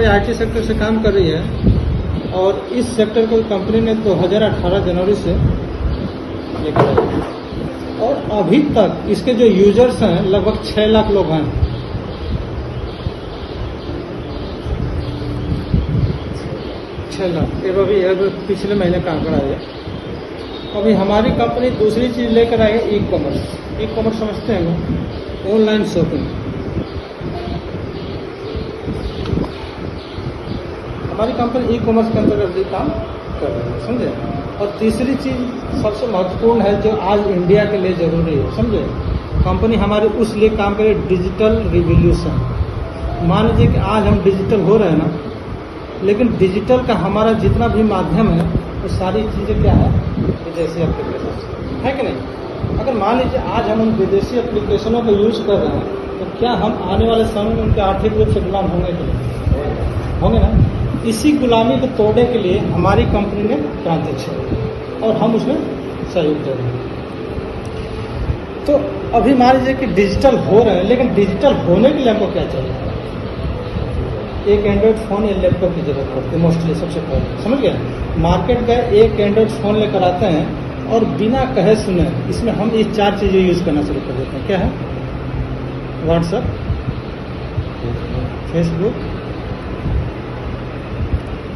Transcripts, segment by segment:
IT sector से काम कर रही है और इस सेक्टर को कंपनी ने 2018 जनवरी से लेकर आई और अभी तक इसके जो यूजर्स हैं लगभग 6 लाख लोग हैं। 6 लाख। ये अभी पिछले महीने का आंकड़ा है। अभी हमारी कंपनी दूसरी चीज लेकर आई है, ई कॉमर्स। ई कॉमर्स समझते हैं ना, ऑनलाइन शॉपिंग। हमारी कंपनी ई कॉमर्स के अंतर्गत भी काम कर रही है, समझे। और तीसरी चीज सबसे महत्वपूर्ण है जो आज इंडिया के लिए जरूरी है, समझे। कंपनी हमारी उस लिए काम करे, डिजिटल रिवॉल्यूशन। मान लीजिए कि आज हम डिजिटल हो रहे हैं ना, लेकिन डिजिटल का हमारा जितना भी माध्यम है वो सारी चीज़ें क्या है, विदेशी एप्लीकेशन है कि नहीं। अगर मान लीजिए आज हम उन विदेशी एप्लीकेशनों को यूज कर रहे हैं तो क्या हम आने वाले समय में उनके आर्थिक रूप से गुलाम होंगे कि नहीं, होंगे ना। इसी गुलामी को तोड़ने के लिए हमारी कंपनी ने क्रांति छेड़ी और हम उसमें सहयोग दे रहे हैं। तो अभी मान लीजिए कि डिजिटल हो रहे हैं, लेकिन डिजिटल होने के लिए हमको क्या चाहिए, एक एंड्रॉयड फ़ोन या लैपटॉप की जरूरत पड़ती है मोस्टली। सबसे पहले समझ गए, मार्केट गए, एक एंड्रॉयड फ़ोन लेकर आते हैं और बिना कहे सुने इसमें हम ये 4 चीज़ें यूज़ करना शुरू कर देते हैं। क्या है, व्हाट्सएप, फेसबुक,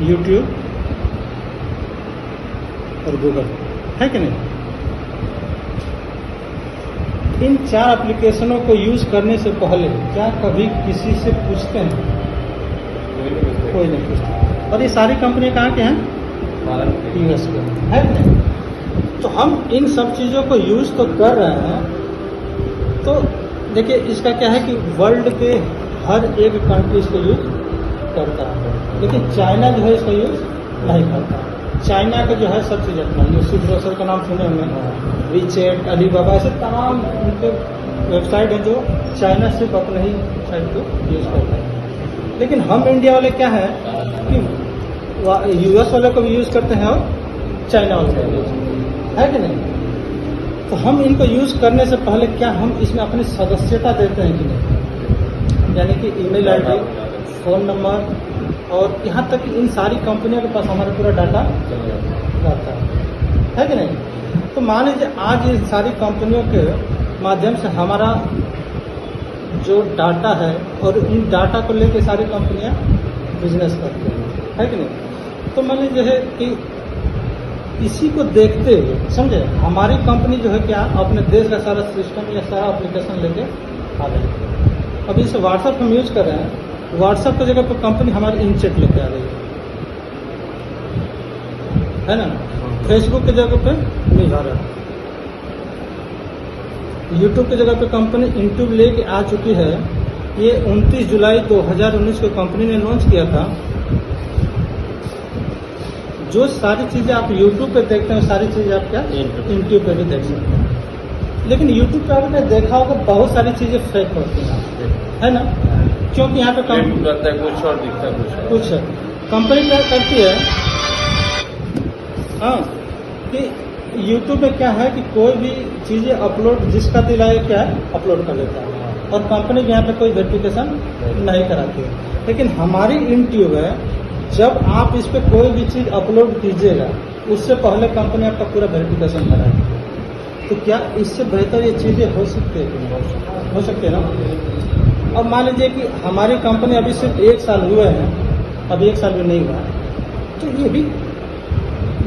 यूट्यूब और गूगल, है कि नहीं। इन 4 एप्लीकेशनों को यूज़ करने से पहले क्या कभी किसी से पूछते हैं? कोई नहीं पूछता। और ये सारी कंपनियां कहाँ के हैं, यूएस के, है कि नहीं। तो हम इन सब चीज़ों को यूज़ तो कर रहे हैं। तो देखिए इसका क्या है कि वर्ल्ड के हर एक कंट्री इसको यूज़ करता है, लेकिन चाइना जो है इसका यूज़ नहीं करता। चाइना का जो है सब चीज़ अपना, जो सी ब्रोसर का नाम सुने होंगे, वीचैट, अलीबाबा, ऐसे तमाम उनके वेबसाइट है जो चाइना सिर्फ अपने ही साइट को यूज़ करता है। लेकिन हम इंडिया वाले क्या है कि यूएस वाले को भी यूज़ करते हैं और चाइना वाले को भी यूज़ करते हैं, है कि नहीं। तो हम इनको यूज़ करने से पहले क्या हम इसमें अपनी सदस्यता देते हैं कि नहीं, यानी कि ईमेल आईडी, फ़ोन नंबर और यहाँ तक कि इन सारी कंपनियों के पास हमारा पूरा डाटा रहता है कि नहीं। तो मान लीजिए आज इन सारी कंपनियों के माध्यम से हमारा जो डाटा है और इन डाटा को लेकर सारी कंपनियां बिजनेस करती हैं, है कि नहीं। तो मान लीजिए है कि इसी को देखते हुए समझे हमारी कंपनी जो है क्या अपने देश का सारा सिस्टम या सारा एप्लीकेशन लेके आ रही है। अभी इसे व्हाट्सएप हम यूज कर रहे हैं, व्हाट्सएप की जगह पर कंपनी हमारी इनचैट लेके आ रही है ना। फेसबुक की जगह पे नहीं आ रहा है, यूट्यूब की जगह पे कंपनी इंट्यूब लेके आ चुकी है। ये 29 जुलाई 2019 को कंपनी ने लॉन्च किया था। जो सारी चीज़ें आप यूट्यूब पे देखते हैं सारी चीज़ें आप क्या इंट्यूब पे भी देख सकते हैं। लेकिन यूट्यूब पे आपने देखा होगा बहुत सारी चीज़ें फेक होती हैं, है ना, क्योंकि यहाँ पे कुछ और दिखता कुछ है। कंपनी क्या करती है, हाँ, कि यूट्यूब पे क्या है कि कोई भी चीज़ें अपलोड जिसका दिल आए क्या है अपलोड कर लेता है और कंपनी यहाँ पे कोई वेरिफिकेशन नहीं कराती है। लेकिन हमारी इंट्यूब है, जब आप इस पे कोई भी चीज़ अपलोड कीजिएगा उससे पहले कंपनी आपका पूरा वेरिफिकेशन कराएगी। तो क्या इससे बेहतर ये चीज़ें हो सकती है, हो सकती है ना। अब मान लीजिए कि हमारी कंपनी अभी सिर्फ 1 साल हुए हैं, अभी 1 साल भी नहीं हुआ, तो ये भी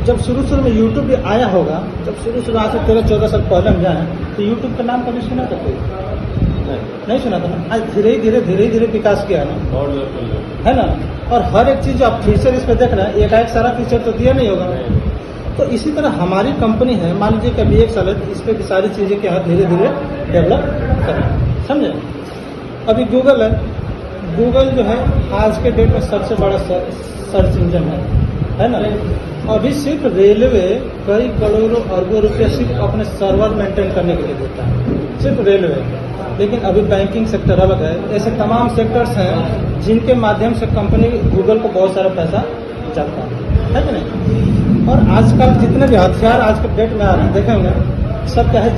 जब शुरू में यूट्यूब भी आया होगा, जब शुरू आज से 13-14 साल पहले हम जाएँ तो यूट्यूब का नाम कभी सुना था कोई? नहीं सुना था ना। आज धीरे धीरे विकास किया है ना। और हर एक चीज़ आप फीचर इस पर देख रहे हैं, एक सारा फीचर तो दिया नहीं होगा। तो इसी तरह हमारी कंपनी है, मान लीजिए कि अभी 1 साल है, तो इस पर भी सारी चीज़ें क्या है धीरे धीरे डेवलप करें, समझे। अभी गूगल है, गूगल जो है आज के डेट में सबसे बड़ा सर्च इंजन है ना। अभी सिर्फ रेलवे कई करोड़ों अरबों रुपये सिर्फ अपने सर्वर मेंटेन करने के लिए देता है, सिर्फ रेलवे। लेकिन अभी बैंकिंग सेक्टर अलग है, ऐसे तमाम सेक्टर्स हैं जिनके माध्यम से कंपनी गूगल को बहुत सारा पैसा जाता है कि नहीं। और आजकल जितने भी हथियार आज के डेट में आ रहे हैं देखे होंगे, सब क्या है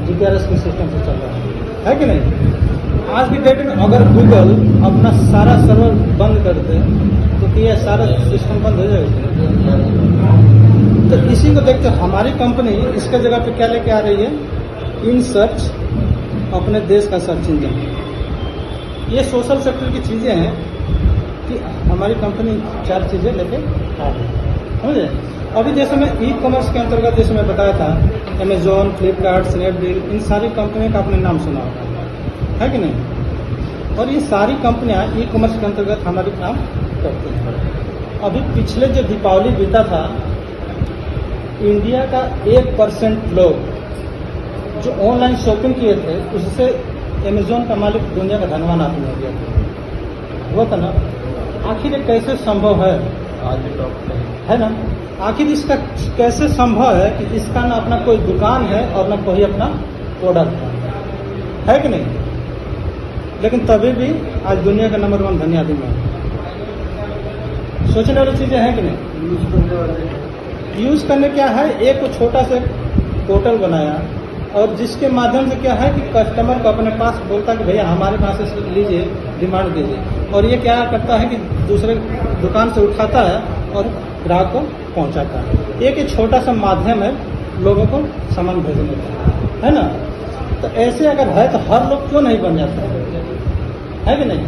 जीपीआरएस की सिस्टम से चल रहा है कि नहीं। आज की डेट में अगर गूगल अपना सारा सर्वर बंद कर दे तो क्या सारा सिस्टम बंद हो जाएगा? तो इसी को देखते हमारी कंपनी इसके जगह पे क्या लेके आ रही है? इन सर्च, अपने देश का सर्च इंजन। ये सोशल सेक्टर की चीजें हैं कि हमारी कंपनी 4 चीजें लेके आ रही है, समझे? अभी जैसे मैं ई कॉमर्स के अंतर्गत जैसे मैं बताया था, अमेजोन, फ्लिपकार्ट, स्नैपडील, इन सारी कंपनियों का आपने नाम सुना होगा, है कि नहीं? और ये सारी कंपनियां ई कॉमर्स के अंतर्गत हमारी काम करती हैं। अभी पिछले जो दीपावली बीता था, इंडिया का 1% लोग जो ऑनलाइन शॉपिंग किए थे, उससे अमेजोन का मालिक दुनिया का धनवान आदमी हो गया था। हुआ था ना? आखिर ये कैसे संभव है? आज टॉप है ना? आखिर इसका कैसे संभव है कि इसका ना अपना कोई दुकान है और ना कोई अपना प्रोडक्ट है कि नहीं? लेकिन तभी भी आज दुनिया का नंबर 1 धनी आदमी है। सोचने वाली चीजें हैं कि नहीं? यूज करने क्या है, एक छोटा सा पोर्टल बनाया और जिसके माध्यम से क्या है कि कस्टमर को अपने पास बोलता है कि भैया हमारे पास से लीजिए, डिमांड दीजिए, और ये क्या करता है कि दूसरे दुकान से उठाता है और ग्राहक को पहुंचाता है। एक छोटा सा माध्यम है लोगों को सामान भेजने का, है ना? तो ऐसे अगर है तो हर लोग क्यों नहीं बन जाता है कि नहीं?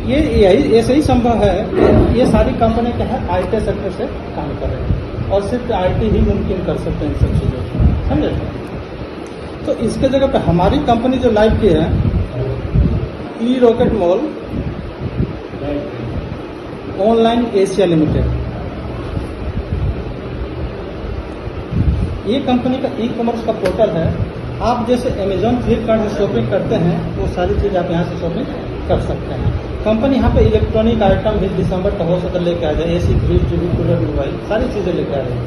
ये यही ऐसे ही संभव है कि ये सारी कंपनी क्या है, आईटी सेक्टर से काम कर रहे हैं और सिर्फ आईटी ही मुमकिन कर सकते हैं इन सब चीज़ों को, समझे? तो इसके जगह पे हमारी कंपनी जो लाइव की है, E rocket mall online Asia limited, ये कंपनी का ई कॉमर्स का पोर्टल है। आप जैसे अमेजोन, फ्लिपकार्ट से शॉपिंग करते हैं वो सारी चीज़ आप यहाँ से शॉपिंग कर सकते हैं। कंपनी यहाँ पे इलेक्ट्रॉनिक आइटम भी दिसंबर का हो सकता लेके आ जाए, AC, fridge, TV, cooler, mobile, सारी चीज़ें लेके आ रही है।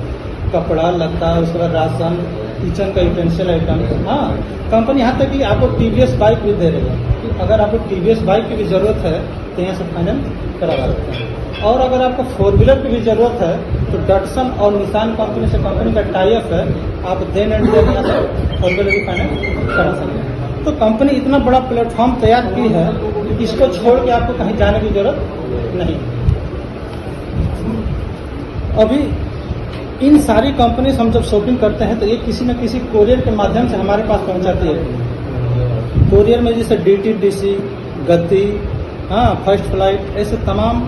कपड़ा, लत्ता, उसके बाद राशन, किचन का यूटेंसिल आइटम। हाँ, कंपनी यहाँ तक कि आपको टीवीएस बाइक भी दे रही है कि अगर आपको टीवीएस बाइक की भी जरूरत है तो यहाँ से फाइनेंस करा सकते हैं। और अगर आपको 4 व्हीलर की भी जरूरत है तो डटसन और निशान कंपनी से कंपनी का टाई अप है, आप देन एंड देन यहाँ से 4 व्हीलर की फाइनेंस करा सकते हैं। तो कंपनी इतना बड़ा प्लेटफॉर्म तैयार की है कि इसको छोड़ के आपको कहीं जाने की जरूरत नहीं। अभी इन सारी कंपनी से हम जब शॉपिंग करते हैं तो ये किसी न किसी कोरियर के माध्यम से हमारे पास पहुंचाती है। कोरियर में जैसे DTDC, गति, हाँ, फर्स्ट फ्लाइट, ऐसे तमाम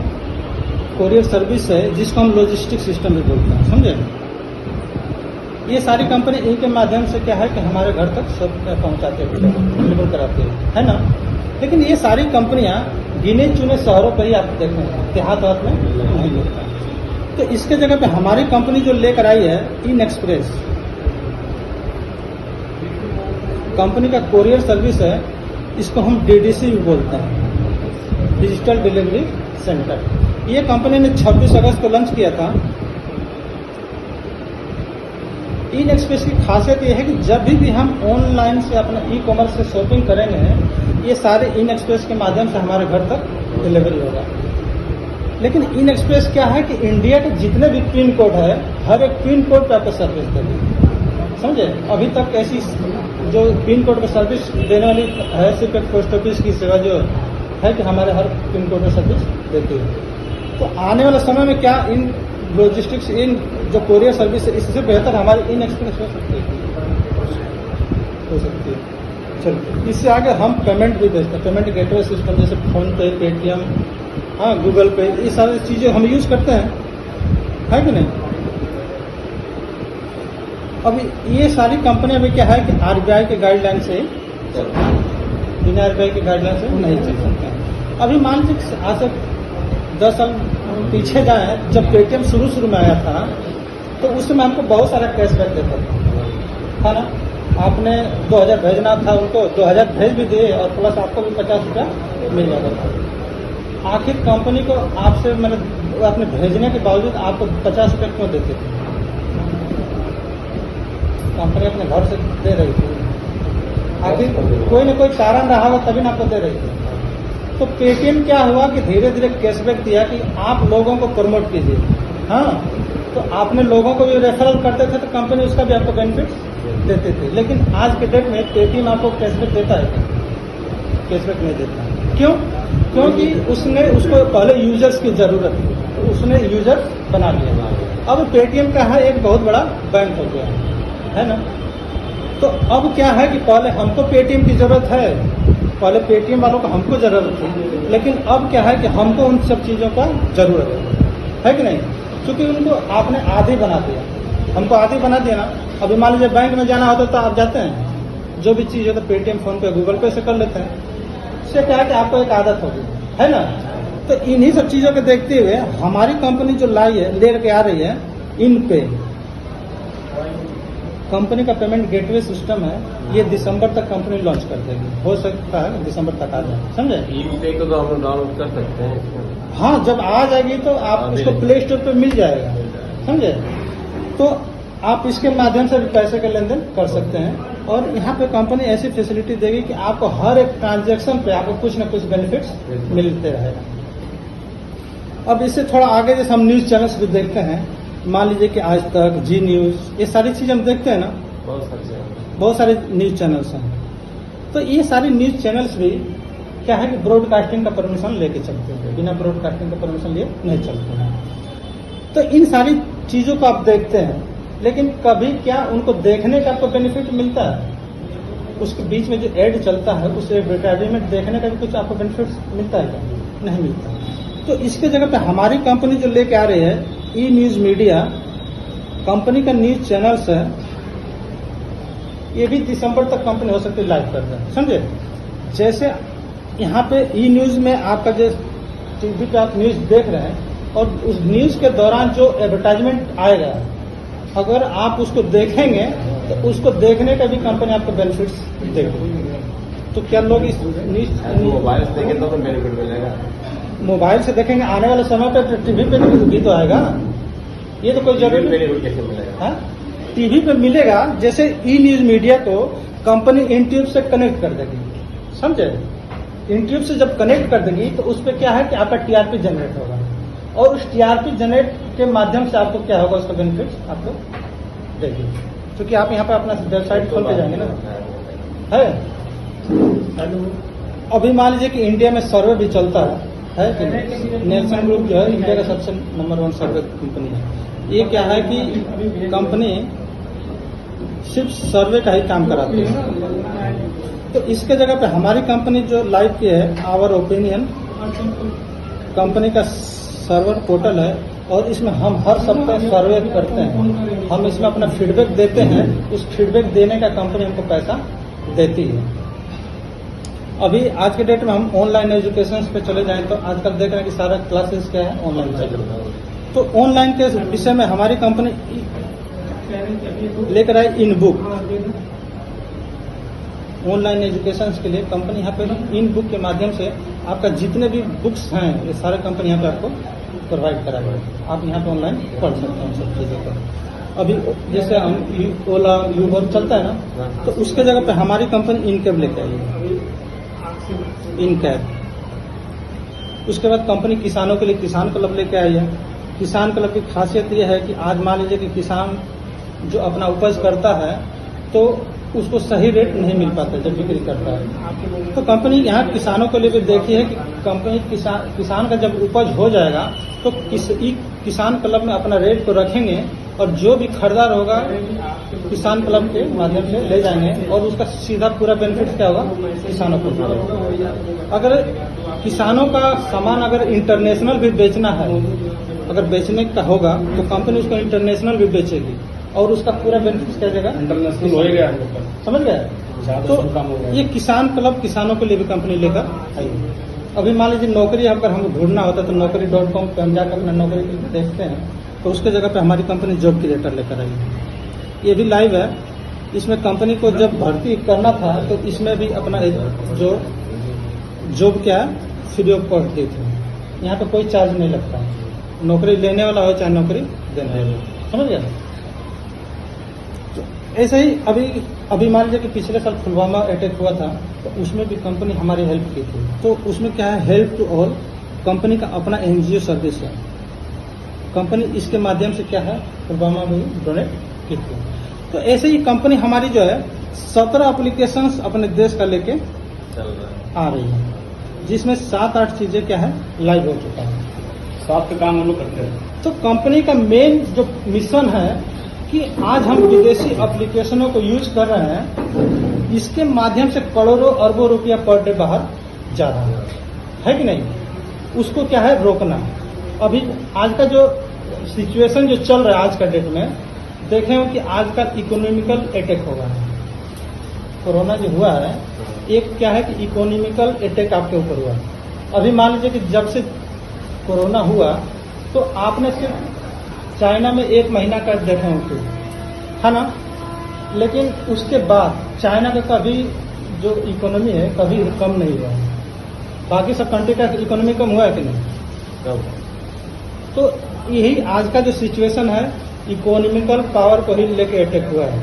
कोरियर सर्विस है जिसको हम लॉजिस्टिक सिस्टम भी बोलते हैं, समझे? ये सारी कंपनी इनके माध्यम से क्या है कि हमारे घर तक सब पहुंचाते हैं, डिलीवर कराते हैं, है ना? लेकिन ये सारी कंपनियां गिने चुने शहरों पर ही आप देखें, देहात में नहीं मिलता। तो इसके जगह पे हमारी कंपनी जो लेकर आई है इन एक्सप्रेस कंपनी का कोरियर सर्विस है, इसको हम DDC भी बोलते हैं, डिजिटल डिलीवरी सेंटर। ये कंपनी ने 26 अगस्त को लॉन्च किया था। इन एक्सप्रेस की खासियत यह है कि जब भी हम ऑनलाइन से अपना ई कॉमर्स से शॉपिंग करेंगे, ये सारे इन एक्सप्रेस के माध्यम से हमारे घर तक डिलीवरी होगा। लेकिन इन एक्सप्रेस क्या है कि इंडिया के जितने भी पिन कोड है, हर एक पिन कोड पर आपको सर्विस देगी, समझे? अभी तक ऐसी जो पिन कोड पर सर्विस देने वाली है सिर्फ एक पोस्ट ऑफिस की सेवा जो है कि हमारे हर पिन कोड पर सर्विस देती है। तो आने वाले समय में क्या इन लॉजिस्टिक्स, इन जो कोरियर सर्विस है, इससे बेहतर हमारी इन एक्सप्रेस हो सकती है। चलो, इससे आगे हम पेमेंट भी भेजते हैं, पेमेंट गेटवे सिस्टम जैसे फोन पे, पेटीएम, हाँ, गूगल पे, ये सारी चीजें हम यूज करते हैं, है कि नहीं? अभी ये सारी कंपनियां भी क्या है कि RBI के गाइडलाइन से, बिना RBI के गाइडलाइन से नहीं चल सकते हैं। अभी मान लीजिए आज से 10 साल पीछे जाए, जब पेटीएम शुरू में आया था तो उस समय हमको बहुत सारा कैशबैक देता था ना? आपने 2000 भेजना था उनको, 2000 भेज भी दिए और प्लस आपको भी 50 रुपया मिल जाता था। आखिर कंपनी को आपसे मतलब आपने भेजने के बावजूद आपको 50 रुपये क्यों देते थे? कंपनी अपने घर से दे रही थी, आखिर कोई न कोई कारण रहा हो तभी ना आपको दे रही थी। तो पेटीएम क्या हुआ कि धीरे धीरे कैशबैक दिया कि आप लोगों को प्रमोट कीजिए, हाँ, तो आपने लोगों को भी रेफरल करते थे तो कंपनी उसका भी आपको बेनिफिट देते थे। लेकिन आज के डेट में पेटीएम आपको कैशबैक देता है, कैशबैक नहीं देता। क्यों? क्योंकि उसको पहले यूजर्स की जरूरत थी, उसने यूजर बना लिया। अब पेटीएम का है एक बहुत बड़ा बैंक हो गया है ना। तो अब क्या है कि पहले हमको पेटीएम की जरूरत है, पहले पेटीएम वालों को हमको जरूरत थी, लेकिन अब क्या है कि हमको उन सब चीजों का जरूरत है कि नहीं? क्योंकि उनको आपने आदी बना दिया, हमको आदी बना दिया ना। अभी मान लीजिए बैंक में जाना होता तो आप जाते हैं, जो भी चीज है तो पेटीएम, फोन पे, गूगल पे से कर लेते हैं। इससे क्या है कि आपको एक आदत होगी, है ना। तो इन्हीं सब चीजों को देखते हुए हमारी कंपनी जो लाई है, लेकर आ रही है इन पे, कंपनी का पेमेंट गेटवे सिस्टम है। ये दिसंबर तक कंपनी लॉन्च कर देगी, हो सकता है दिसंबर तक आ जाए, समझे। इन-पे को तो हम लोग डाउनलोड कर सकते हैं। हाँ, जब आ जाएगी तो आप उसको प्ले स्टोर पे मिल जाएगा, समझे। तो आप इसके माध्यम से भी पैसे का लेन देन कर सकते हैं। और यहाँ पे कंपनी ऐसी फैसिलिटी देगी कि आपको हर एक ट्रांजैक्शन पे आपको कुछ न कुछ बेनिफिट्स मिलते रहेगा। अब इससे थोड़ा आगे जैसे हम न्यूज चैनल्स भी देखते हैं, मान लीजिए कि आज तक, जी न्यूज, ये सारी चीजें हम देखते हैं ना, बहुत सारे न्यूज चैनल्स हैं। तो ये सारी न्यूज चैनल्स भी क्या है कि ब्रॉडकास्टिंग का परमिशन लेके चलते हैं, बिना ब्रॉडकास्टिंग का परमिशन लिए नहीं चलते हैं। तो इन सारी चीजों को आप देखते हैं, लेकिन कभी क्या उनको देखने का आपको बेनिफिट मिलता है? उसके बीच में जो एड चलता है, उस एडवर्टाइजमेंट देखने का भी कुछ आपको बेनिफिट मिलता है क्या? नहीं मिलता। तो इसके जगह पे हमारी कंपनी जो लेके आ रही है, ई न्यूज मीडिया कंपनी का न्यूज चैनल्स है, ये भी दिसंबर तक कंपनी हो सकती है लाइव कर दे, समझे। जैसे यहाँ पे ई न्यूज में आपका जो टीवी पे आप न्यूज देख रहे हैं, और उस न्यूज के दौरान जो एडवर्टाइजमेंट आएगा, अगर आप उसको देखेंगे तो उसको देखने का भी कंपनी आपको बेनिफिट्स देगी। तो क्या लोग इस न्यूज मोबाइल से देखें तो बेनिफिट मिलेगा? मोबाइल से देखेंगे, आने वाले समय पे टीवी पे भी तो आएगा। ये तो कोई जरूरी बेनिफिट कैसे मिलेगा? टीवी पे मिलेगा। जैसे ई न्यूज मीडिया को कंपनी इंट्यूब से कनेक्ट कर देगी, समझे। इंट्यूब से जब कनेक्ट कर देगी तो उस पर क्या है कि आपका टीआरपी जनरेट होगा, और उस टीआरपी जनरेट के माध्यम से आपको क्या होगा, उसका बेनिफिट आपको देगी। क्योंकि आप यहाँ पे अपना वेबसाइट खोल के जाएंगे ना, है। अभी मान लीजिए कि इंडिया में सर्वे भी चलता है कि नेल्सन ग्रुप जो है इंडिया का सबसे नंबर 1 सर्वे कंपनी है। ये क्या है कि कंपनी सिर्फ सर्वे का ही काम कराती है। तो इसके जगह पे हमारी कंपनी जो लाइव की है, आवर ओपिनियन कंपनी का सर्वर पोर्टल है, और इसमें हम हर सप्ताह सर्वे करते हैं। हम इसमें अपना फीडबैक देते हैं, उस फीडबैक देने का कंपनी हमको पैसा देती है। अभी आज के डेट में हम ऑनलाइन एजुकेशन पे चले जाएं तो आजकल देख रहे हैं कि सारा क्लासेस क्या है, ऑनलाइन चल रहा है। तो ऑनलाइन के विषय में हमारी कंपनी लेकर आई इन बुक। ऑनलाइन एजुकेशन के लिए कंपनी यहाँ पे इन बुक के माध्यम से आपका जितने भी बुक्स हैं, ये सारे कंपनी यहाँ पे आपको प्रोवाइड कराएगा। आप यहाँ पे ऑनलाइन पढ़ सकते हैं सब चीज़ों को। अभी जैसे हम ओला, यूबर चलता है ना, तो उसके जगह पे हमारी कंपनी इनकैब लेके आई है, इनकैब। उसके बाद कंपनी किसानों के लिए किसान क्लब लेके आई है। किसान क्लब की खासियत यह है कि आज मान लीजिए कि किसान जो अपना उपज करता है तो उसको सही रेट नहीं मिल पाता जब बिक्री करता है। तो कंपनी यहाँ किसानों के लिए भी देखी है कि कंपनी किसान का जब उपज हो जाएगा तो किसान क्लब में अपना रेट को रखेंगे, और जो भी खरीदार होगा किसान क्लब के माध्यम से ले जाएंगे, और उसका सीधा पूरा बेनिफिट क्या होगा, किसानों को मिलेगा। अगर किसानों का सामान अगर इंटरनेशनल भी बेचना है, अगर बेचने का होगा तो कंपनी उसको इंटरनेशनल भी बेचेगी, और उसका पूरा बेनिफिट क्या जाएगा, इंटरनेशनल हो गया। समझ गए। तो ये किसान क्लब किसानों के लिए भी कंपनी लेकर आई है। अभी मान लीजिए नौकरी अगर हमको ढूंढना होता है तो naukri.com पे हम जाकर अपना नौकरी देखते हैं, तो उसके जगह पे हमारी कंपनी जॉब क्रिएटर लेकर आई है। ये भी लाइव है। इसमें कंपनी को जब भर्ती करना था तो इसमें भी अपना जो जॉब क्या है, फ्री ऑफ कॉस्ट दी थी। यहाँ पे कोई चार्ज नहीं लगता, नौकरी लेने वाला हो चाहे नौकरी देने वाला, समझ गया। ऐसे ही अभी मान लीजिए कि पिछले साल पुलवामा अटैक हुआ था, तो उसमें भी कंपनी हमारी हेल्प की थी। तो उसमें क्या है, हेल्प टू ऑल कंपनी का अपना एनजीओ सर्विस है। कंपनी इसके माध्यम से क्या है, पुलवामा में डोनेट की थी। तो ऐसे ही कंपनी हमारी जो है 17 एप्लीकेशंस अपने देश का लेके चल रहा है। आ रही है, जिसमें 7-8 चीजें क्या है लाइव हो चुका है। 7 का काम हम लोग करते हैं। तो कंपनी का मेन जो मिशन है कि आज हम विदेशी एप्लीकेशनों को यूज कर रहे हैं, इसके माध्यम से करोड़ों अरबों रुपया पर डे बाहर जा रहा है कि नहीं। उसको क्या है रोकना। अभी आज का जो सिचुएशन जो चल रहा है आज का डेट में, देखे हो कि आज का इकोनॉमिकल अटैक होगा। कोरोना जो हुआ है, एक क्या है कि इकोनॉमिकल अटैक आपके ऊपर हुआ। अभी मान लीजिए कि जब से कोरोना हुआ तो आपने सिर्फ चाइना में 1 महीना का देखे होंगे है ना, लेकिन उसके बाद चाइना का कभी जो इकोनॉमी है कभी कम नहीं हुआ है। बाकी सब कंट्री का इकोनॉमी कम हुआ है कि नहीं। तो यही आज का जो सिचुएशन है, इकोनॉमिकल पावर को ही लेके अटैक हुआ है।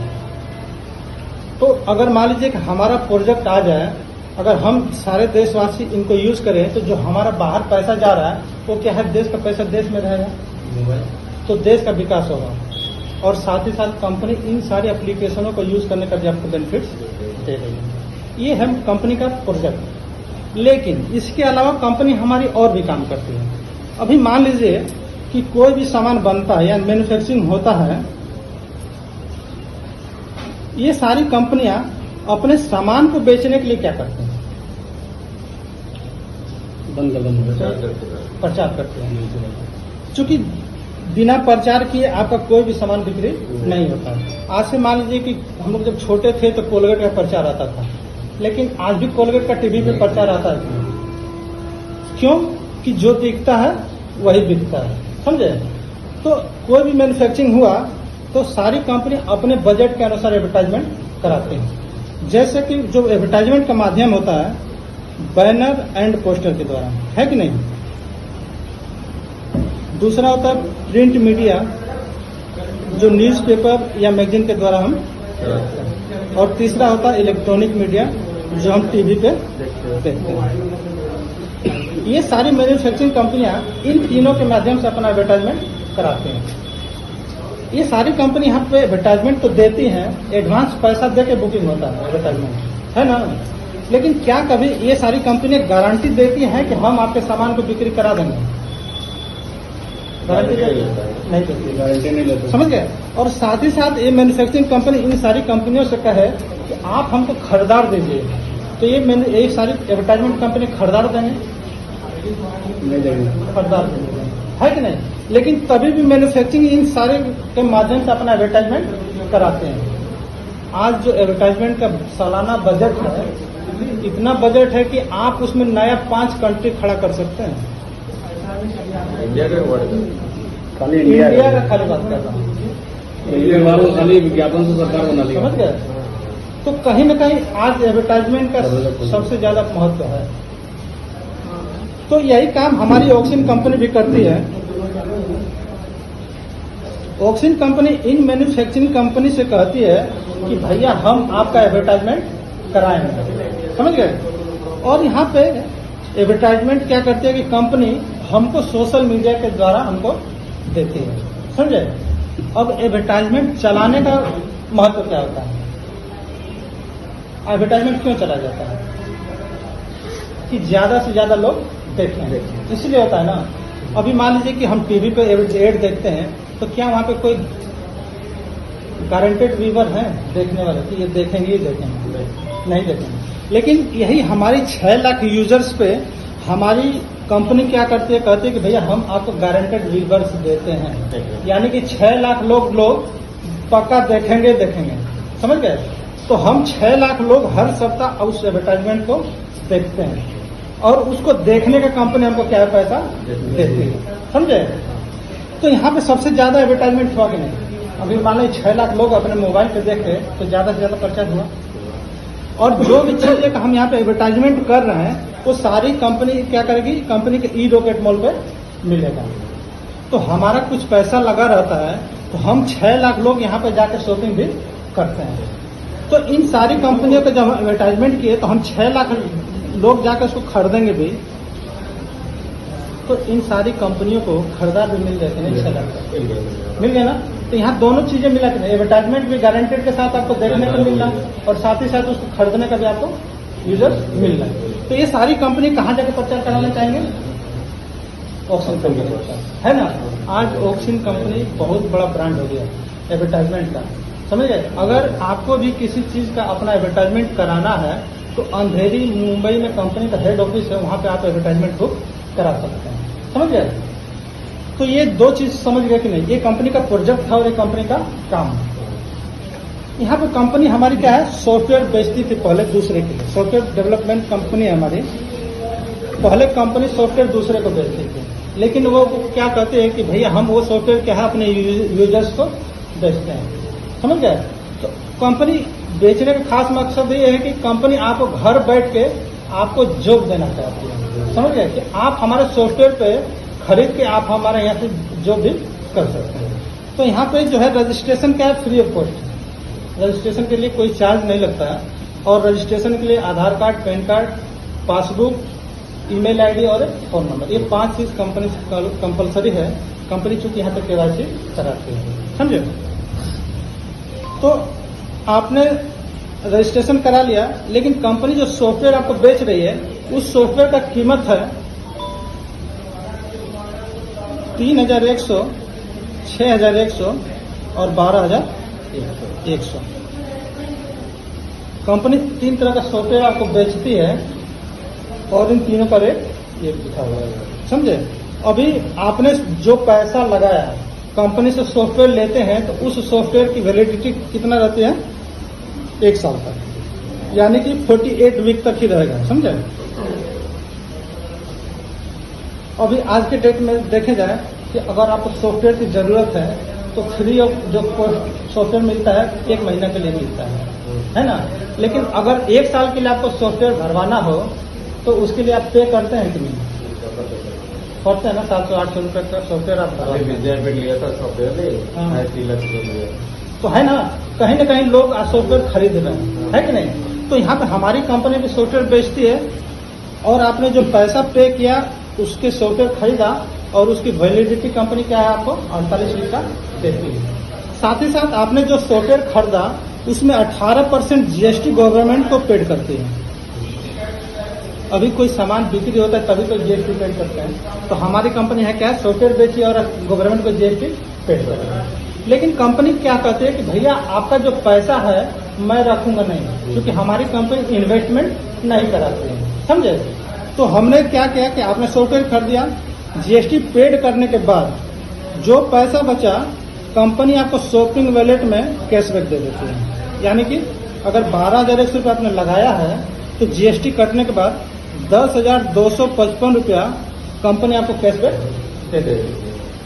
तो अगर मान लीजिए कि हमारा प्रोजेक्ट आ जाए, अगर हम सारे देशवासी इनको यूज करें, तो जो हमारा बाहर पैसा जा रहा है वो क्या है, देश का पैसा देश में रहेगा, तो देश का विकास होगा। और साथ ही साथ कंपनी इन सारी एप्लीकेशनों को यूज करने का भी आपको बेनिफिट्स दे रही है। ये है कंपनी का प्रोजेक्ट। लेकिन इसके अलावा कंपनी हमारी और भी काम करती है। अभी मान लीजिए कि कोई भी सामान बनता है या मैन्युफैक्चरिंग होता है, ये सारी कंपनियां अपने सामान को बेचने के लिए क्या करते हैं, प्रचार करते हैं। चूंकि बिना प्रचार किए आपका कोई भी सामान बिक्री नहीं होता है। आज से मान लीजिए कि हम लोग जब छोटे थे तो कोलगेट का प्रचार आता था, लेकिन आज भी कोलगेट का टीवी पे प्रचार आता है। क्यों कि जो दिखता है वही बिकता है, समझे। तो कोई भी मैन्युफैक्चरिंग हुआ तो सारी कंपनी अपने बजट के अनुसार एडवर्टाइजमेंट कराते हैं। जैसे कि जो एडवर्टाइजमेंट का माध्यम होता है बैनर एंड पोस्टर के द्वारा, है कि नहीं। दूसरा होता है प्रिंट मीडिया, जो न्यूज़पेपर या मैगजीन के द्वारा हम, और तीसरा होता है इलेक्ट्रॉनिक मीडिया, जो हम टीवी पे देखते हैं। ये सारी मैन्युफैक्चरिंग कंपनियां इन तीनों के माध्यम से अपना एडवर्टाइजमेंट कराते हैं। ये सारी कंपनी यहाँ पे एडवर्टाइजमेंट तो देती हैं, एडवांस पैसा दे के बुकिंग होता है एडवर्टाइजमेंट, है ना। लेकिन क्या कभी ये सारी कंपनियां गारंटी देती हैं कि हम आपके सामान को बिक्री करा देंगे, गारंटी नहीं देती, गारंटी नहीं लेते, समझ गए। और साथ ही साथ ये मैन्युफैक्चरिंग कंपनी इन सारी कंपनियों से कहे कि आप हमको खरीदार दीजिए, तो ये सारी एडवर्टाइजमेंट कंपनी खरीदार देंगे, नहीं देंगे, खरीदार देंगे, है कि नहीं। लेकिन तभी भी मैन्युफैक्चरिंग इन सारे के माध्यम से अपना एडवर्टाइजमेंट कराते हैं। आज जो एडवर्टाइजमेंट का सालाना बजट है, इतना बजट है कि आप उसमें नया 5 कंट्री खड़ा कर सकते हैं। इंडिया का वर्ड खाली इंडिया का खाली बात कर रहा हूँ, इंडिया वालों खाली विज्ञापन से सरकार बना लिया, समझ गए। तो कहीं न कहीं आज एडवर्टाइजमेंट का सबसे ज्यादा महत्व है। तो यही काम हमारी ऑक्सीजन कंपनी भी करती है। Oxygen company in manufacturing company से कहती है कि भैया हम आपका एडवर्टाइजमेंट कराएंगे, समझ गए। और यहाँ पे एडवर्टाइजमेंट क्या करती है कि कंपनी हमको सोशल मीडिया के द्वारा हमको देती है, समझे। अब एडवर्टाइजमेंट चलाने का महत्व क्या होता है, एडवर्टाइजमेंट क्यों चला जाता है कि ज्यादा से ज्यादा लोग देखें, इसलिए होता है ना। अभी मान लीजिए कि हम टीवी पे एड देखते हैं, तो क्या वहाँ पे कोई गारंटेड व्यूवर हैं देखने वाले कि ये देखेंगे ही देखेंगे, नहीं देखेंगे। लेकिन यही हमारी 6 लाख यूजर्स पे हमारी कंपनी क्या करती है, कहती है कि भैया हम आपको गारंटेड व्यूवर्स देते हैं, यानी कि 6 लाख लोग पक्का देखेंगे, समझ गए। तो हम 6 लाख लोग हर सप्ताह उस एडवर्टाइजमेंट को देखते हैं, और उसको देखने का कंपनी हमको क्या पैसा देती है, समझे। तो यहाँ पे सबसे ज्यादा एडवर्टाइजमेंट हुआ कि नहीं। अभी मान लो 6 लाख लोग अपने मोबाइल पे देखे तो ज्यादा से ज्यादा प्रचार हुआ। और जो भी चीजें हम यहाँ पे एडवर्टाइजमेंट कर रहे हैं वो सारी कंपनी क्या करेगी, कंपनी के ई-रॉकेट मॉल पे मिलेगा। तो हमारा कुछ पैसा लगा रहता है, तो हम 6 लाख लोग यहाँ पे जाकर शॉपिंग भी करते हैं। तो इन सारी कंपनियों को जब एडवर्टाइजमेंट किए तो हम 6 लाख लोग जाकर उसको खरीदेंगे भी, तो इन सारी कंपनियों को खरीदार भी मिल जाते हैं, 6 लाख मिल गया ना। तो यहाँ दोनों चीजें मिला कि एडवर्टाइजमेंट भी गारंटेड के साथ आपको देखने को मिलना, और साथ ही साथ उसको खरीदने का भी आपको यूजर्स मिल रहे हैं। तो ये सारी कंपनी कहाँ जाकर प्रचार कराना चाहेंगे? ऑक्सिन कंपनी, है ना। आज ऑक्सिन कंपनी बहुत बड़ा ब्रांड हो गया एडवर्टाइजमेंट का, समझ गए। अगर आपको भी किसी चीज का अपना एडवर्टाइजमेंट कराना है तो अंधेरी मुंबई में कंपनी का हेड ऑफिस है, वहां पे आप एडवर्टाइजमेंट बुक करा सकते हैं, समझ गए। तो ये दो चीज समझ गए कि नहीं, ये कंपनी का प्रोजेक्ट था और ये कंपनी का काम है। यहाँ पे कंपनी हमारी क्या है, सॉफ्टवेयर बेचती थी पहले दूसरे के लिए, सॉफ्टवेयर डेवलपमेंट कंपनी है हमारी। पहले कंपनी सॉफ्टवेयर दूसरे को बेचती थी, लेकिन वो क्या कहते हैं कि भैया हम वो सॉफ्टवेयर क्या है अपने यूजर्स को बेचते हैं, समझ गए। तो कंपनी बेचने का खास मकसद ये है कि कंपनी आपको घर बैठ के आपको जॉब देना चाहती है, समझ गए, कि आप हमारे सॉफ्टवेयर पे खरीद के आप हमारे यहाँ से जॉब भी कर सकते हैं। तो यहाँ पे जो है रजिस्ट्रेशन क्या है, फ्री ऑफ कॉस्ट। रजिस्ट्रेशन के लिए कोई चार्ज नहीं लगता है, और रजिस्ट्रेशन के लिए Aadhaar card, PAN card, passbook, email ID और फोन नंबर, ये 5 चीज कंपनी कंपलसरी है। कंपनी चूंकि यहाँ पे केवाईसी कराती है, समझे। तो आपने रजिस्ट्रेशन करा लिया, लेकिन कंपनी जो सॉफ्टवेयर आपको बेच रही है उस सॉफ्टवेयर का कीमत है 3,100, 6,100 और 12,100। कंपनी 3 तरह का सॉफ्टवेयर आपको बेचती है और इन तीनों का रेट ये लिखा हुआ है, समझे। अभी आपने जो पैसा लगाया कंपनी से सॉफ्टवेयर लेते हैं तो उस सॉफ्टवेयर की वैलिडिटी कितना रहती है, 1 साल तक, यानी कि 48 वीक तक ही रहेगा, समझे। अभी आज के डेट में देखे जाए कि अगर आपको सॉफ्टवेयर की जरूरत है तो फ्री ऑफ जो सॉफ्टवेयर मिलता है 1 महीना के लिए मिलता है ना। लेकिन अगर 1 साल के लिए आपको सॉफ्टवेयर भरवाना हो तो उसके लिए आप पे करते हैं कि नहीं, करते हैं ना। 700-800 रुपए का सॉफ्टवेयर आप विद्यापीठ लिया था सॉफ्टवेयर, 3 लाख लिया, तो है ना, कहीं ना कहीं लोग आज सॉफ्टवेयर खरीद रहे हैं, है कि नहीं। तो यहाँ पे हमारी कंपनी भी सॉफ्टवेयर बेचती है, और आपने जो पैसा पे किया उसके सॉफ्टवेयर खरीदा और उसकी वैलिडिटी कंपनी क्या है आपको 48 वीक का देती है। साथ ही साथ आपने जो सॉफ्टवेयर खरीदा उसमें 18% जीएसटी गवर्नमेंट को पेड करती है। अभी कोई सामान बिक्री होता है तभी तो जीएसटी पेड करते हैं। तो हमारी कंपनी है क्या है, सॉफ्टवेयर बेची और गवर्नमेंट को जीएसटी पेड करती है। लेकिन कंपनी क्या कहती है कि भैया आपका जो पैसा है मैं रखूंगा नहीं, क्योंकि हमारी कंपनी इन्वेस्टमेंट नहीं कराती है, समझे। तो हमने क्या किया कि आपने सॉफ्टवेयर खरीदा, जीएसटी पेड करने के बाद जो पैसा बचा कंपनी आपको शॉपिंग वॉलेट में कैशबैक दे देती है। यानी कि अगर 12,100 रुपये आपने लगाया है तो जीएसटी कटने के बाद 10,255 रुपया कंपनी आपको कैशबैक दे देती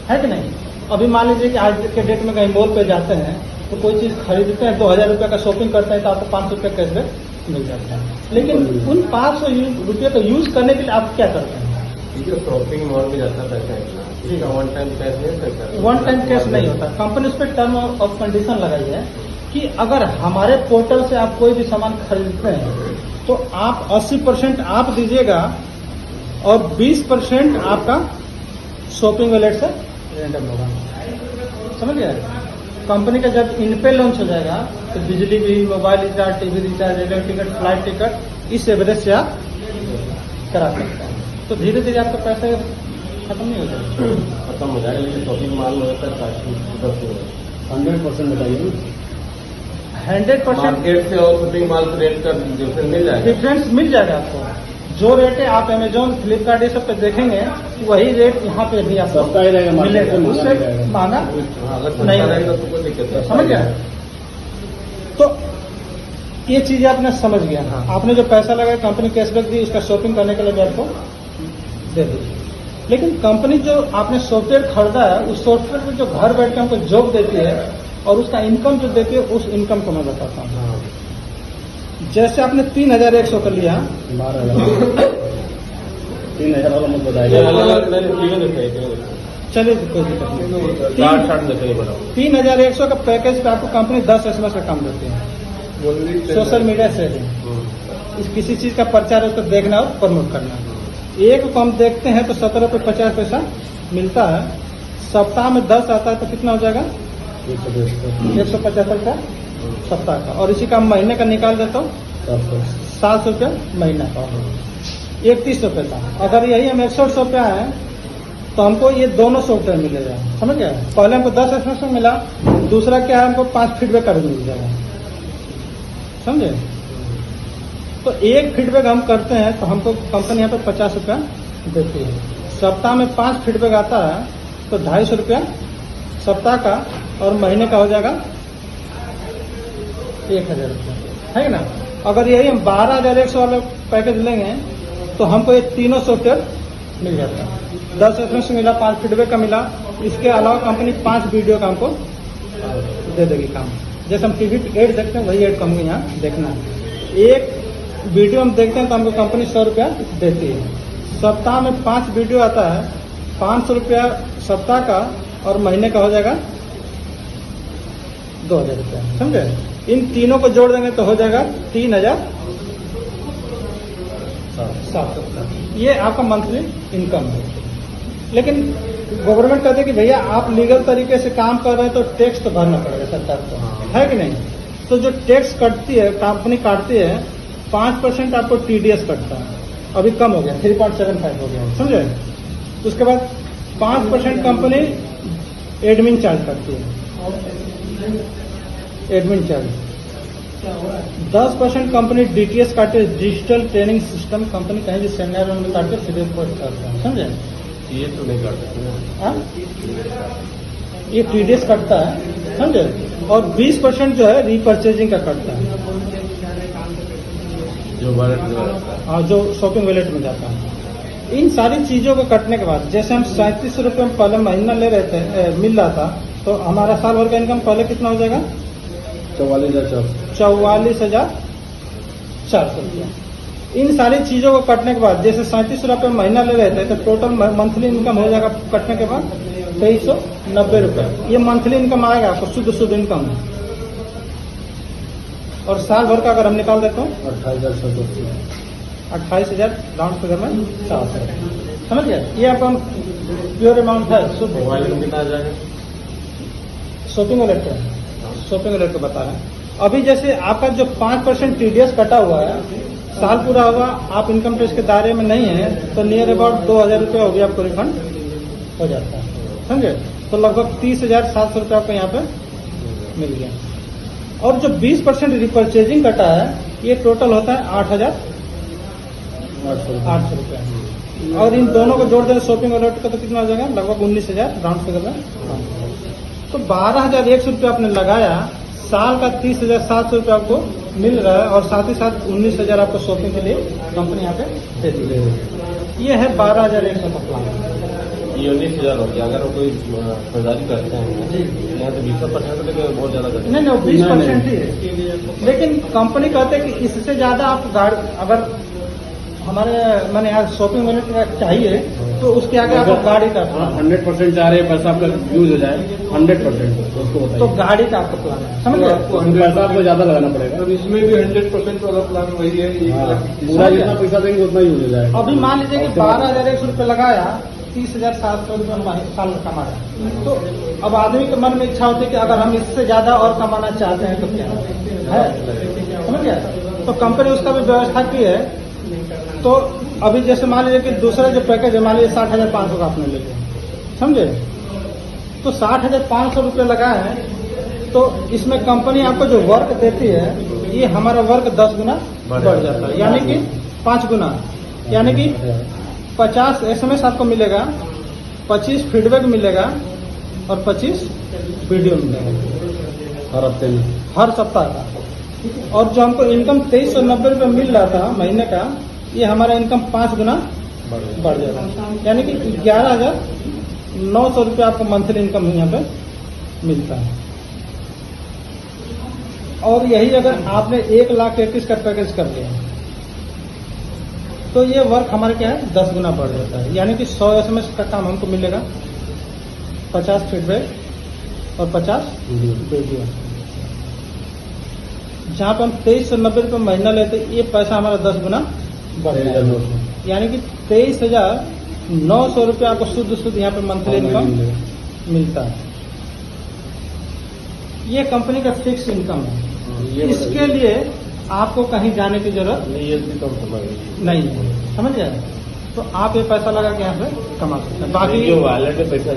है कि नहीं। अभी मान लीजिए कि आज के डेट में कहीं मॉल पे जाते हैं तो कोई चीज खरीदते हैं, 2,000 रुपये का शॉपिंग करते हैं तो आपको 500 रुपये कैशबैक मिल जाता है। लेकिन उन 500 रुपये को यूज करने के लिए आप क्या करते हैं, शॉपिंग मॉल में जाता पैसा है, वन टाइम कैश नहीं करता, वन टाइम कैश नहीं होता। कंपनी उस पर टर्म ऑफ कंडीशन लगाई है कि अगर हमारे पोर्टल से आप कोई भी सामान खरीदते हैं तो आप 80% आप दीजिएगा और 20% आपका शॉपिंग वॉलेट से रेंडम होगा, समझ गए। कंपनी का जब इनपे लॉन्च हो जाएगा तो बिजली bill, mobile recharge, TV recharge, railway ticket, flight ticket, इस एवरेज से आप करा सकते हैं। तो धीरे धीरे आपका पैसा खत्म नहीं हो जाएगा, खत्म हो जाएगा। लेकिन शॉपिंग मॉल में होता है 100% बताइए। 100% मार्केट से और शॉपिंग मॉल से रेट का डिफरेंस मिल जाएगा, डिफरेंस मिल जाएगा आपको। जो रेट है आप अमेजोन, फ्लिपकार्ट ये सब पे देखेंगे वही रेट यहाँ पे भी आपको सस्ता ही रहेगा, मिलेगा, उससे महंगा अगर नहीं रहेगा तो कोई दिक्कत नहीं, समझ गया। तो ये चीज आपने समझ गया। हाँ। आपने जो पैसा लगाया कंपनी कैशबैक दी, उसका शॉपिंग करने के लिए भी आपको दे दी। लेकिन कंपनी जो आपने सॉफ्टवेयर खरीदा है उस सॉफ्टवेयर पे जो घर बैठ के हमको जॉब देती है और उसका इनकम जो देती है उस इनकम को मैं बताता हूँ। जैसे आपने 3,100 का लिया, 3,000 वाला मत बताइए। चलिए कोई दिक्कत नहीं। 3,100 का पैकेज पे आपको कंपनी 10 SMS का काम देती है। सोशल मीडिया से इस किसी चीज का प्रचार है तो देखना और प्रमोट करना। एक को हम देखते हैं तो 17 रुपये 50 पैसा मिलता है। सप्ताह में 10 आता है तो कितना हो जाएगा, 175 का सप्ताह का। और इसी का महीने का निकाल देता हूँ 700 रुपया महीना का, 31 रुपये का। अगर यही हम 61 रुपया है तो हमको ये दोनों सॉफ्टवेयर मिलेगा, समझ गए। पहले हमको 10 SMS मिला, दूसरा क्या है हमको 5 फीडबैक का भी मिल जाएगा, समझे। तो एक फीडबैक हम करते हैं तो हमको कंपनी यहाँ पे 50 रुपया देती है। सप्ताह में 5 फीडबैक आता है तो 250 रुपया सप्ताह का, और महीने का हो जाएगा 1000 रुपया, है ना। अगर यही हम 12,100 वाला पैकेज लेंगे तो हमको ये तीनों सॉफ्टवेयर मिल जाता है। 10 SMS मिला, 5 फीडबैक का मिला, इसके अलावा कंपनी 5 वीडियो का हमको दे देगी काम। जैसे हम टीवी पे एड देखते हैं वही एड कंपनी यहाँ देखना है। एक वीडियो हम देखते हैं तो हमको कंपनी 100 रुपया देती है। सप्ताह में 5 वीडियो आता है, 500 रुपया सप्ताह का, और महीने का हो जाएगा 2000 रुपया, समझे। इन तीनों को जोड़ देंगे तो हो जाएगा 3,700 रुपया। ये आपका मंथली इनकम है। लेकिन गवर्नमेंट कहते हैं कि भैया आप लीगल तरीके से काम कर रहे हैं तो टैक्स तो भरना पड़ेगा सरकार को, है कि नहीं। तो जो टैक्स कटती है कंपनी काटती है 5% आपको TDS कटता है, अभी कम हो गया 3.75 हो गया, समझे। उसके बाद 5% कंपनी एडमिन चार्ज करती है, एडमिन चार्ज। 10% कंपनी DTS काटती है, डिजिटल ट्रेनिंग सिस्टम कंपनी कहीं भी सेमिनार में काटते सीधे पोस्ट करते हैं, समझे। ये तो नहीं कर सकते, ये TDS कटता है, समझे। और 20% जो है रीपर्चेजिंग का कटता है, जो वॉलेट में रहता है। हाँ, जो शॉपिंग वॉलेट में जाता है। इन सारी चीजों को कटने के बाद जैसे हम 37 रुपये में पहले महीना ले रहे थे, मिल रहा था, तो हमारा साल भर का इनकम पहले कितना हो जाएगा 44,400 रुपया। इन सारी चीजों को कटने के बाद जैसे 37 रुपये महीना ले रहे थे तो टोटल मंथली इनकम हो जाएगा कटने के बाद 2390 रुपये। ये मंथली इनकम आएगा आपको, शुद्ध इनकम। और साल भर का अगर हम निकाल देते हैं 28,000 राउंड फिगर में 400, समझ गया। ये आपका प्योर अमाउंट है, शुद्ध। मोबाइल में कितना आ जाएगा? शॉपिंग वॉलेट का, शॉपिंग वॉलेट को बता रहे हैं। अभी जैसे आपका जो 5% TDS कटा हुआ है, साल पूरा हुआ, आप इनकम टैक्स के दायरे में नहीं है तो नियर अबाउट 2,000 रुपये हो गया आपको रिफंड हो जाता है, समझे। तो लगभग 30,700 रुपये आपको यहाँ पे मिल गया। और जो 20% रिपर्चेजिंग कटा है ये टोटल होता है 8,800 रुपया। और इन दोनों को जोड़ दें शॉपिंग वॉलेट का तो कितना हो जाएगा, लगभग 19,000 राउंड फिगर में। तो 12,100 रुपया आपने लगाया, साल का 30,700 रुपया आपको मिल रहा है, और साथ ही साथ 19,000 आपको शॉपिंग के लिए कंपनी यहाँ पे दे दी है। ये है 12,100 का प्लान। ये 19,000 हो गया। अगर कोई खरीदारी करते हैं जी, यहाँ तो 20% लेके बहुत ज्यादा करते हैं। नहीं 20% ही है। लेकिन कंपनी कहते हैं कि इससे ज्यादा आप गाड़ी अगर हमारे मैंने यहाँ शॉपिंग वॉलेट चाहिए तो उसके आगे आपको गाड़ी का 100% चाह रहे हैं पैसा आपका यूज हो जाए 100%, उसको तो बताइए। गाड़ी का आपका प्लान है, समझ गए। पैसा आपको ज्यादा लगाना पड़ेगा। तो इसमें भी 100% वाला प्लान वही है। पूरा जितना पैसा देंगे उतना यूज हो जाएगा। अभी मान लीजिए कि 12,100 रुपये लगाया, 30,700 रुपये साल में कमा रहे हैं। तो अब आदमी के मन में इच्छा होती है कि अगर हम इससे ज्यादा और कमाना चाहते हैं तो क्या है, समझ गया। तो कंपनी उसका भी व्यवस्था की है। तो अभी जैसे मान लीजिए कि दूसरा जो पैकेज है, मान लीजिए 60,500 का आपने ले लिया, समझे। तो 60,500 रुपये लगाए हैं तो इसमें कंपनी आपको जो वर्क देती है ये हमारा वर्क 10 गुना बढ़ जाता है, यानी कि 5 गुना, यानी कि 50 SMS आपको मिलेगा, 25 फीडबैक मिलेगा और 25 वीडियो मिलेगा हर हफ्ते में, हर सप्ताह का। और जो हमको इनकम 2390 रुपये मिल रहा था महीने का, ये हमारा इनकम 5 गुना बढ़ जाएगा, यानी कि 11,900 रुपये आपको मंथली इनकम यहाँ पे मिलता है। और यही अगर आपने 1,31,000 का पैकेज कर लिया तो ये वर्क हमारे क्या है 10 गुना बढ़ जाता है, यानी कि 100 SMS का काम हमको मिलेगा, 50 फीडबैक और 50 वीडियो। जहाँ पे हम 2390 रुपये महीना लेते ये पैसा हमारा 10 गुना बढ़ जाएगा, यानी कि 23,900 रुपये आपको शुद्ध यहाँ पे मंथली इनकम मिलता है। ये कंपनी का फिक्स इनकम है। इसके लिए आपको कहीं जाने की जरूरत नहीं, ये भी तो हम समझ गए। नहीं है, समझ गए? तो आप ये पैसा लगा के यहाँ से कमा सकते हैं। बाकी जो वॉलेट में पैसा